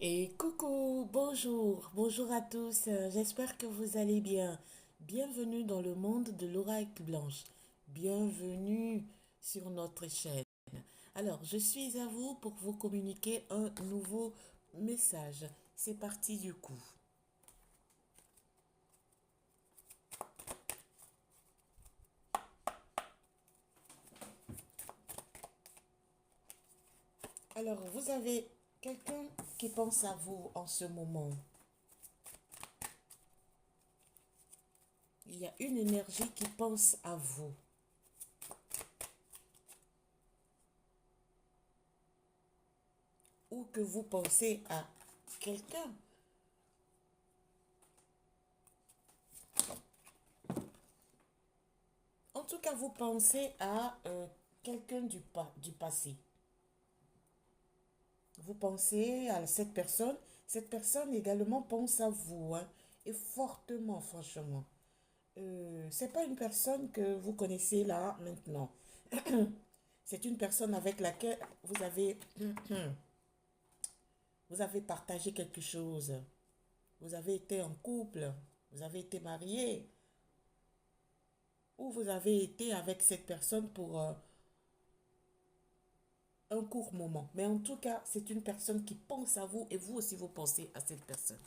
Et coucou, bonjour, bonjour à tous, j'espère que vous allez bien. Bienvenue dans le monde de l'oracle blanche. Bienvenue sur notre chaîne. Alors, je suis à vous pour vous communiquer un nouveau message. C'est parti du coup. Alors, vous avez quelqu'un qui pense à vous en ce moment. Il y a une énergie qui pense à vous. Ou que vous pensez à quelqu'un. En tout cas, vous pensez à quelqu'un du passé. Vous pensez à cette personne. Cette personne également pense à vous, hein, et fortement, franchement. C'est pas une personne que vous connaissez là, maintenant. C'est une personne avec laquelle vous avez partagé quelque chose. Vous avez été en couple. Vous avez été marié. Ou vous avez été avec cette personne pour un court moment. Mais en tout cas, c'est une personne qui pense à vous et vous aussi vous pensez à cette personne.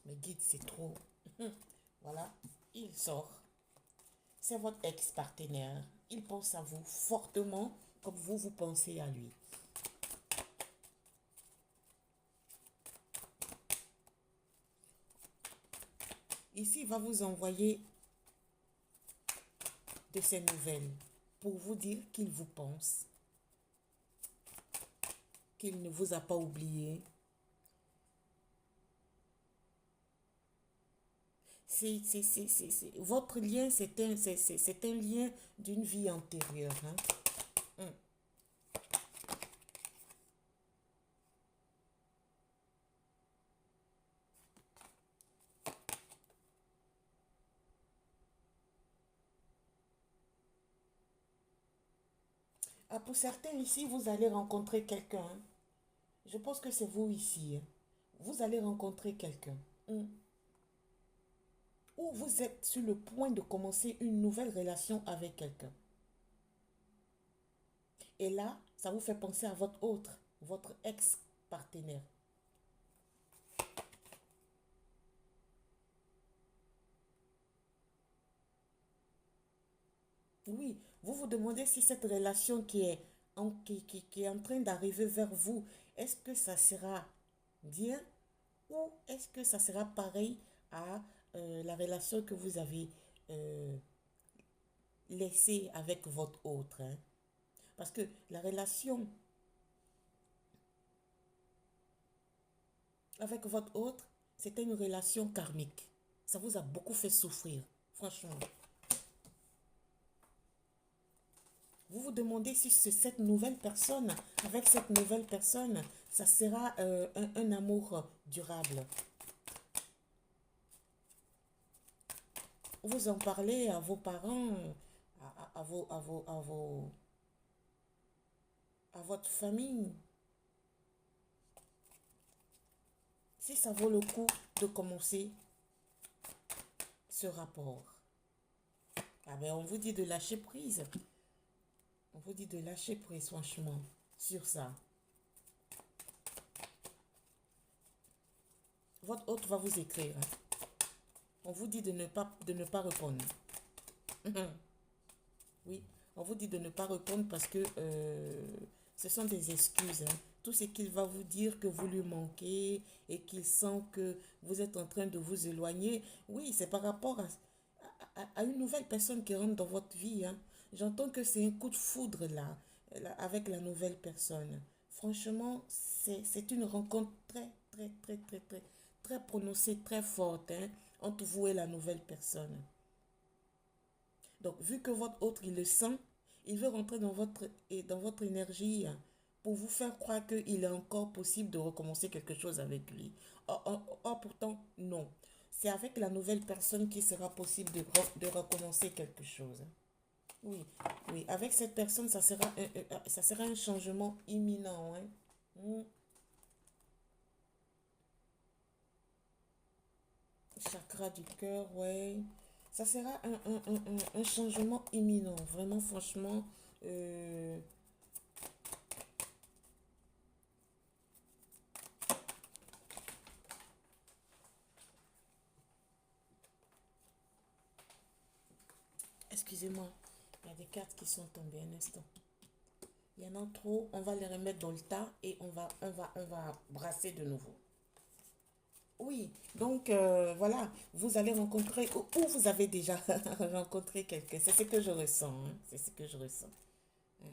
Mais guide, c'est trop. Voilà, il sort. C'est votre ex-partenaire. Il pense à vous fortement comme vous pensez à lui. Ici, il va vous envoyer de ses nouvelles pour vous dire qu'il vous pense, qu'il ne vous a pas oublié. Votre lien, c'est un lien d'une vie antérieure, hein. Hum. Ah, pour certains ici, vous allez rencontrer quelqu'un, hein. Je pense que c'est vous ici, hein. Vous allez rencontrer quelqu'un. Hum. Ou vous êtes sur le point de commencer une nouvelle relation avec quelqu'un. Et là, ça vous fait penser à votre ex-partenaire. Oui, vous vous demandez si cette relation qui est en train d'arriver vers vous, est-ce que ça sera bien ou est-ce que ça sera pareil à la relation que vous avez euh, laissée avec votre autre, hein? Parce que la relation avec votre autre, c'était une relation karmique. Ça vous a beaucoup fait souffrir, franchement. Vous vous demandez si c'est cette nouvelle personne, avec cette nouvelle personne, ça sera un amour durable. Vous en parlez à vos parents, à votre famille, si ça vaut le coup de commencer ce rapport. Ah ben, on vous dit de lâcher prise. On vous dit de lâcher prise, franchement, sur ça. Votre hôte va vous écrire, hein. On vous dit de ne pas répondre. Oui, on vous dit de ne pas répondre parce que ce sont des excuses, hein. Tout ce qu'il va vous dire que vous lui manquez et qu'il sent que vous êtes en train de vous éloigner, oui, c'est par rapport à une nouvelle personne qui rentre dans votre vie, hein. J'entends que c'est un coup de foudre là, avec la nouvelle personne. Franchement, c'est une rencontre très prononcée, très forte, hein, entre vous et la nouvelle personne. Donc, vu que votre autre, il le sent, il veut rentrer dans votre énergie, hein, pour vous faire croire qu'il est encore possible de recommencer quelque chose avec lui. Or, pourtant, non. C'est avec la nouvelle personne qu'il sera possible de recommencer quelque chose, hein. Oui, oui. Avec cette personne, ça sera un changement imminent, hein. Mm. Chakra du cœur, ouais. Ça sera un changement imminent. Vraiment, franchement. euh, Excusez-moi. Il y a des cartes qui sont tombées un instant. Il y en a trop. On va les remettre dans le tas et on va brasser de nouveau. Oui, donc voilà, vous allez rencontrer, ou vous avez déjà rencontré quelqu'un, c'est ce que je ressens, hein, c'est ce que je ressens. Hein.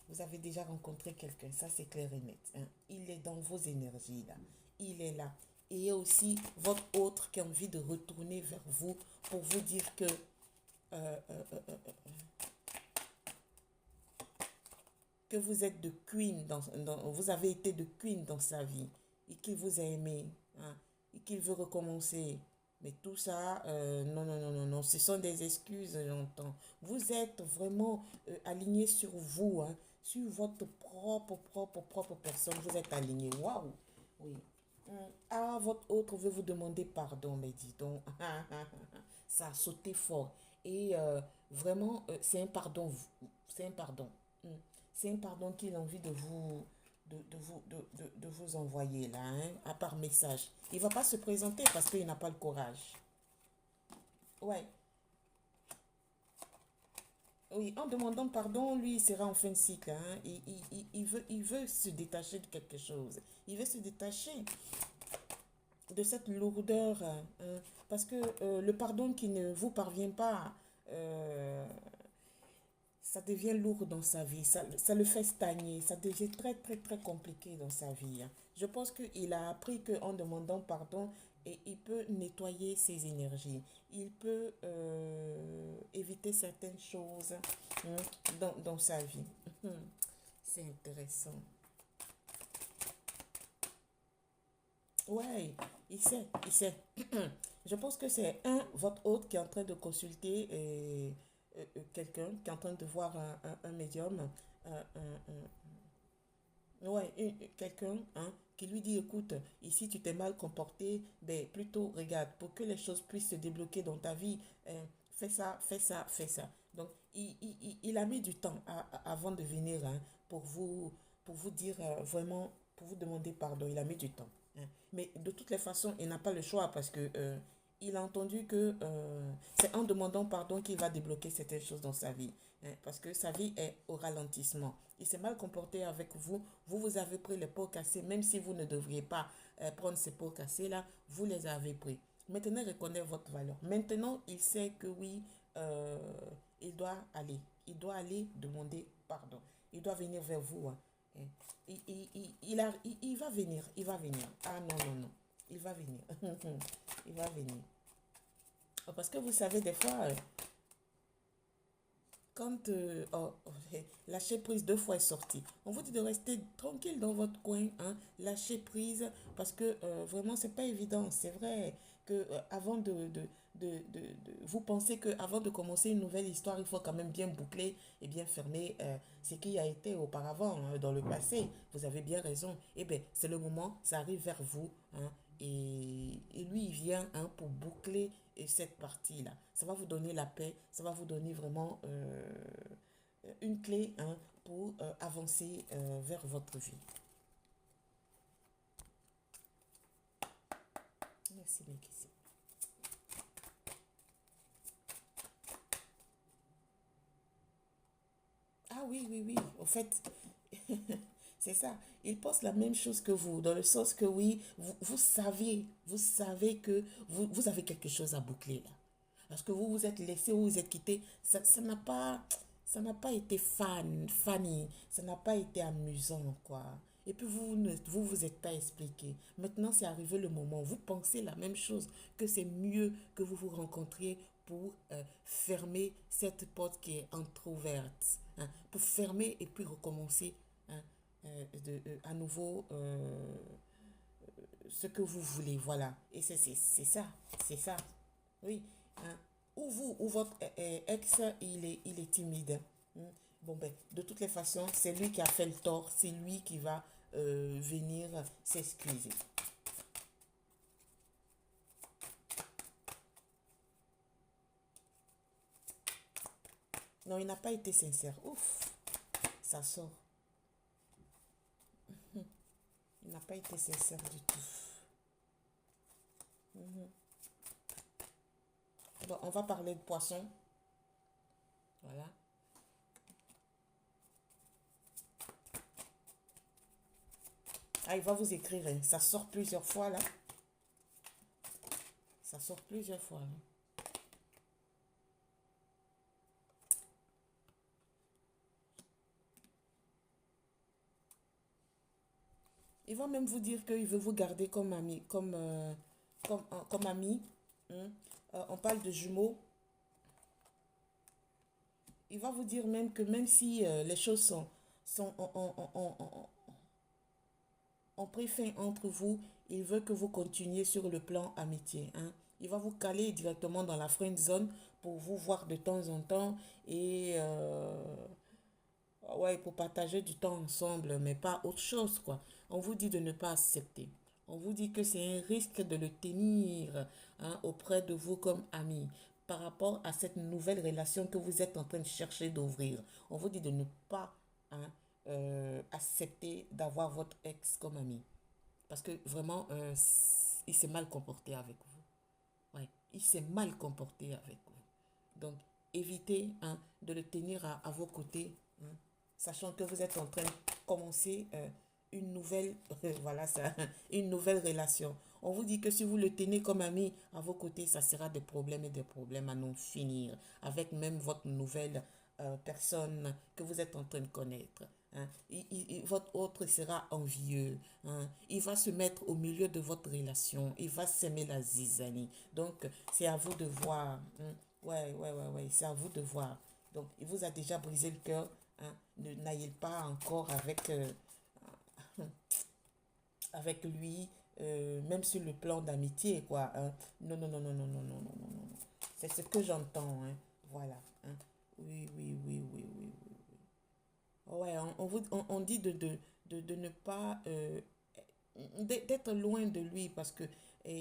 Vous avez déjà rencontré quelqu'un, ça c'est clair et net. Hein. Il est dans vos énergies là, il est là. Et il y a aussi votre autre qui a envie de retourner vers vous pour vous dire que vous êtes de queen, vous avez été de queen dans sa vie et qu'il vous a aimé, hein, et qu'il veut recommencer. Mais tout ça, non, non, non, non, non, ce sont des excuses, j'entends. Vous êtes vraiment aligné sur vous, hein, sur votre propre personne. Vous êtes aligné. Waouh! Oui. Ah, votre autre veut vous demander pardon, mais dis donc, ça a sauté fort. Et vraiment, c'est un pardon. C'est un pardon. Mm. C'est un pardon qu'il a envie de vous envoyer là, hein, à part message. Il ne va pas se présenter parce qu'il n'a pas le courage. Ouais, oui, en demandant pardon, lui, il sera en fin de cycle. Hein. Il veut se détacher de quelque chose. Il veut se détacher de cette lourdeur. Hein, parce que le pardon qui ne vous parvient pas, euh, ça devient lourd dans sa vie, ça le fait stagner, ça devient très très très compliqué dans sa vie. Hein. Je pense qu'il a appris qu'en demandant pardon, et il peut nettoyer ses énergies, il peut éviter certaines choses, hein, dans sa vie. C'est intéressant. Ouais, il sait, il sait. Je pense que c'est votre hôte qui est en train de consulter quelqu'un, qui est en train de voir un médium, ouais, quelqu'un, hein, qui lui dit, écoute, ici tu t'es mal comporté, ben plutôt regarde, pour que les choses puissent se débloquer dans ta vie, fais ça, fais ça, fais ça. Donc, il a mis du temps avant de venir, hein, pour vous dire vraiment, pour vous demander pardon. Il a mis du temps. Hein. Mais de toutes les façons, il n'a pas le choix parce que il a entendu que c'est en demandant pardon qu'il va débloquer certaines choses dans sa vie. Hein, parce que sa vie est au ralentissement. Il s'est mal comporté avec vous. Vous avez pris les pots cassés, même si vous ne devriez pas prendre ces pots cassés-là, vous les avez pris. Maintenant, il reconnaît votre valeur. Maintenant, il sait que oui, euh, il doit aller. Il doit aller demander pardon. Il doit venir vers vous. Hein. Hein. Il va venir. Il va venir. Ah non, non, non. Il va venir. Il va venir. Parce que vous savez, des fois, quand lâcher prise deux fois est sorti, on vous dit de rester tranquille dans votre coin, hein, lâcher prise, parce que vraiment, c'est pas évident. C'est vrai que avant vous pensez que avant de commencer une nouvelle histoire, il faut quand même bien boucler et bien fermer ce qui a été auparavant, hein, dans le passé. Vous avez bien raison. Eh bien, c'est le moment, ça arrive vers vous, hein, et lui, il vient, hein, pour boucler cette partie-là. Ça va vous donner la paix, ça va vous donner vraiment une clé, hein, pour avancer vers votre vie. Merci, Mekissi. Ah oui, oui, oui. Au fait, c'est ça. Il pense la même chose que vous, dans le sens que oui, vous savez que vous avez quelque chose à boucler là. Parce que vous vous êtes laissé ou vous êtes quitté, ça n'a pas été funny, ça n'a pas été amusant, quoi. Et puis vous êtes pas expliqué. Maintenant, c'est arrivé le moment. Vous pensez la même chose, que c'est mieux que vous vous rencontriez pour fermer cette porte qui est entrouverte, hein, pour fermer et puis recommencer, hein, à nouveau ce que vous voulez. Voilà. Et c'est ça, c'est ça. Oui. Hein. ou vous, ou votre ex, il est timide. Hmm. Bon, ben, de toutes les façons, c'est lui qui a fait le tort. C'est lui qui va venir s'excuser. Non, il n'a pas été sincère. Ouf, ça sort. Il n'a pas été sincère du tout. Mhm. Bon, on va parler de poisson. Voilà. Ah, il va vous écrire, hein. Ça sort plusieurs fois là. Ça sort plusieurs fois là. Il va même vous dire qu'il veut vous garder comme ami, comme ami. Hein. On parle de jumeaux. Il va vous dire même que même si les choses sont ont pris fin entre vous, il veut que vous continuiez sur le plan amitié. Hein. Il va vous caler directement dans la friend zone pour vous voir de temps en temps et ouais, pour partager du temps ensemble, mais pas autre chose, quoi. On vous dit de ne pas accepter. On vous dit que c'est un risque de le tenir hein, auprès de vous comme ami par rapport à cette nouvelle relation que vous êtes en train de chercher d'ouvrir. On vous dit de ne pas hein, accepter d'avoir votre ex comme ami. Parce que vraiment, il s'est mal comporté avec vous. Ouais, il s'est mal comporté avec vous. Donc, évitez hein, de le tenir à vos côtés, hein, sachant que vous êtes en train de commencer une nouvelle, voilà ça, une nouvelle relation. On vous dit que si vous le tenez comme ami à vos côtés, ça sera des problèmes et des problèmes à non finir, avec même votre nouvelle personne que vous êtes en train de connaître. Hein. Votre autre sera envieux. Hein. Il va se mettre au milieu de votre relation. Il va s'aimer la zizanie. Donc, c'est à vous de voir. Hein. Ouais. C'est à vous de voir. Donc, il vous a déjà brisé le cœur. Hein. Ne n'aillez pas encore avec lui, même sur le plan d'amitié, quoi. Hein. Non, non, non, non, non, non, non, non, non, non. C'est ce que j'entends. Hein. Voilà. Hein. Oui. Ouais, on dit de ne pas d'être loin de lui parce que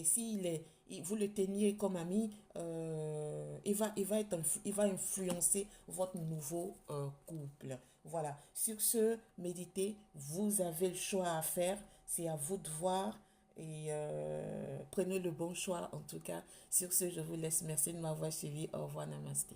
s'il est vous le teniez comme ami il va influencer votre nouveau couple. Voilà, sur ce, méditez, vous avez le choix à faire, c'est à vous de voir et prenez le bon choix en tout cas. Sur ce, je vous laisse, merci de m'avoir suivi, au revoir, namasté.